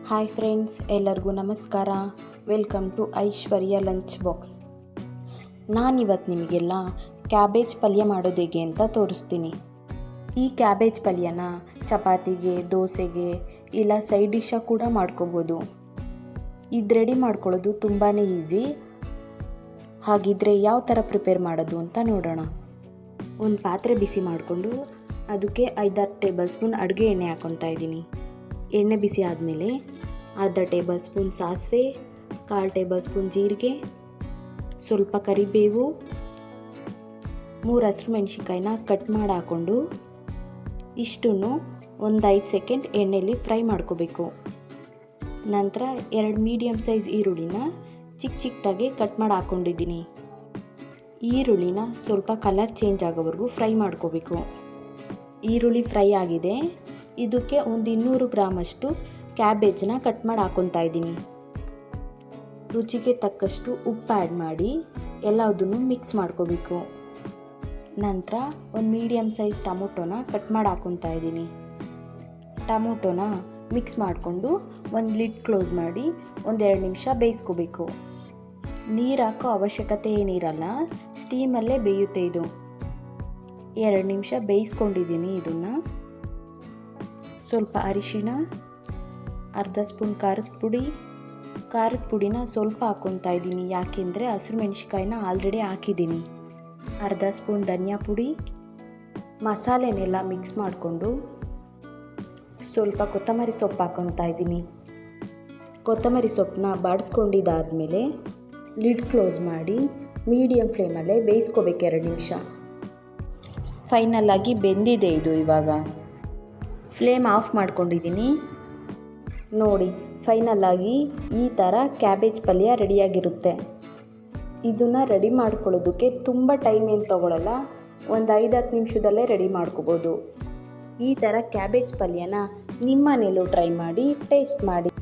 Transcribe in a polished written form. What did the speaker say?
Hi friends, ಎಲ್ಲರಿಗೂ ನಮಸ್ಕಾರ. Welcome to Aishwarya lunch box. ನಾನಿವತ್ತು ನಿಮಗೆಲ್ಲ ಕ್ಯಾಬೇಜ್ ಪಲ್ಯ ಮಾಡೋದು ಹೇಗೆ ಅಂತ ತೋರಿಸ್ತೀನಿ. ಈ ಕ್ಯಾಬೇಜ್ ಪಲ್ಯನ ಚಪಾತಿಗೆ, ದೋಸೆಗೆ ಇಲ್ಲ ಸೈಡ್ ಡಿಶ್ಶಾಗಿ ಕೂಡ ಮಾಡ್ಕೋಬೋದು. ಇದು ರೆಡಿ ಮಾಡ್ಕೊಳ್ಳೋದು ತುಂಬಾ ಈಸಿ. ಹಾಗಿದ್ರೆ ಯಾವ ಥರ ಪ್ರಿಪೇರ್ ಮಾಡೋದು ಅಂತ ನೋಡೋಣ. ಒಂದು ಪಾತ್ರೆ ಬಿಸಿ ಮಾಡಿಕೊಂಡು ಅದಕ್ಕೆ 5-6 ಟೇಬಲ್ ಸ್ಪೂನ್ ಅಡುಗೆ ಎಣ್ಣೆ ಹಾಕ್ಕೊತಾ ಇದ್ದೀನಿ. ಎಣ್ಣೆ ಬಿಸಿ ಆದಮೇಲೆ ಅರ್ಧ ಟೇಬಲ್ ಸ್ಪೂನ್ ಸಾಸಿವೆ, 1/4 ಟೇಬಲ್ ಸ್ಪೂನ್ ಜೀರಿಗೆ, ಸ್ವಲ್ಪ ಕರಿಬೇವು, 3 ಹಸಿಮೆಣ್ಸಿನ್ಕಾಯಿನ ಕಟ್ ಮಾಡಿ ಹಾಕ್ಕೊಂಡು ಇಷ್ಟನ್ನು ಒಂದು 5 ಸೆಕೆಂಡ್ ಎಣ್ಣೆಯಲ್ಲಿ ಫ್ರೈ ಮಾಡ್ಕೋಬೇಕು. ನಂತರ 2 ಮೀಡಿಯಮ್ ಸೈಜ್ ಈರುಳ್ಳಿನ ಚಿಕ್ಕದಾಗಿ ಕಟ್ ಮಾಡಿ ಹಾಕ್ಕೊಂಡಿದ್ದೀನಿ. ಈರುಳ್ಳಿನ ಸ್ವಲ್ಪ ಕಲರ್ ಚೇಂಜ್ ಆಗೋವರೆಗೂ ಫ್ರೈ ಮಾಡ್ಕೋಬೇಕು. ಈರುಳ್ಳಿ ಫ್ರೈ ಆಗಿದೆ. ಇದಕ್ಕೆ ಒಂದು 200 ಗ್ರಾಮಷ್ಟು ಕ್ಯಾಬೇಜನ್ನ ಕಟ್ ಮಾಡಿ ಹಾಕ್ಕೊತಾ ಇದ್ದೀನಿ. ರುಚಿಗೆ ತಕ್ಕಷ್ಟು ಉಪ್ಪು ಆ್ಯಡ್ ಮಾಡಿ ಎಲ್ಲದನ್ನು ಮಿಕ್ಸ್ ಮಾಡ್ಕೋಬೇಕು. ನಂತರ ಒಂದು ಮೀಡಿಯಮ್ ಸೈಜ್ ಟೊಮೊಟೊನ ಕಟ್ ಮಾಡಿ ಹಾಕ್ಕೊತಾ ಇದ್ದೀನಿ. ಟೊಮೊಟೊನ ಮಿಕ್ಸ್ ಮಾಡಿಕೊಂಡು ಒಂದು ಲಿಡ್ ಕ್ಲೋಸ್ ಮಾಡಿ ಒಂದು 2 ನಿಮಿಷ ಬೇಯಿಸ್ಕೋಬೇಕು. ನೀರು ಹಾಕೋ ಅವಶ್ಯಕತೆ ಏನಿರಲ್ಲ, ಸ್ಟೀಮಲ್ಲೇ ಬೇಯುತ್ತೆ ಇದು. 2 ನಿಮಿಷ ಬೇಯಿಸ್ಕೊಂಡಿದ್ದೀನಿ. ಇದನ್ನು ಸ್ವಲ್ಪ ಅರಿಶಿಣ, ಅರ್ಧ ಸ್ಪೂನ್ ಖಾರದ ಪುಡಿನ ಸ್ವಲ್ಪ ಹಾಕ್ಕೊತಾ ಇದ್ದೀನಿ. ಯಾಕೆಂದರೆ ಹಸಿಮೆಣ್ಸಿನ್ಕಾಯಿನ ಆಲ್ರೆಡಿ ಹಾಕಿದ್ದೀನಿ. ಅರ್ಧ ಸ್ಪೂನ್ ಧನಿಯಾ ಪುಡಿ. ಮಸಾಲೆನೆಲ್ಲ ಮಿಕ್ಸ್ ಮಾಡಿಕೊಂಡು ಸ್ವಲ್ಪ ಕೊತ್ತಂಬರಿ ಸೊಪ್ಪು ಹಾಕ್ಕೊತಾ ಇದ್ದೀನಿ. ಕೊತ್ತಂಬರಿ ಸೊಪ್ಪನ್ನ ಬಾಡಿಸ್ಕೊಂಡಿದ್ದಾದಮೇಲೆ ಲಿಡ್ ಕ್ಲೋಸ್ ಮಾಡಿ ಮೀಡಿಯಮ್ ಫ್ಲೇಮಲ್ಲೇ ಬೇಯಿಸ್ಕೋಬೇಕು 2 ನಿಮಿಷ. ಫೈನಲ್ಲಾಗಿ ಬೆಂದಿದೆ ಇದು. ಇವಾಗ ಫ್ಲೇಮ್ ಆಫ್ ಮಾಡ್ಕೊಂಡಿದ್ದೀನಿ. ನೋಡಿ, ಫೈನಲ್ಲಾಗಿ ಈ ಥರ ಕ್ಯಾಬೇಜ್ ಪಲ್ಯ ರೆಡಿಯಾಗಿರುತ್ತೆ. ಇದನ್ನು ರೆಡಿ ಮಾಡ್ಕೊಳ್ಳೋದಕ್ಕೆ ತುಂಬ ಟೈಮ್ ಏನು ತೊಗೊಳ್ಳಲ್ಲ, ಒಂದು 5-10 ನಿಮಿಷದಲ್ಲೇ ರೆಡಿ ಮಾಡ್ಕೋಬೋದು. ಈ ಥರ ಕ್ಯಾಬೇಜ್ ಪಲ್ಯನ ನಿಮ್ಮ ಮನೇಲೂ ಟ್ರೈ ಮಾಡಿ, ಟೇಸ್ಟ್ ಮಾಡಿ.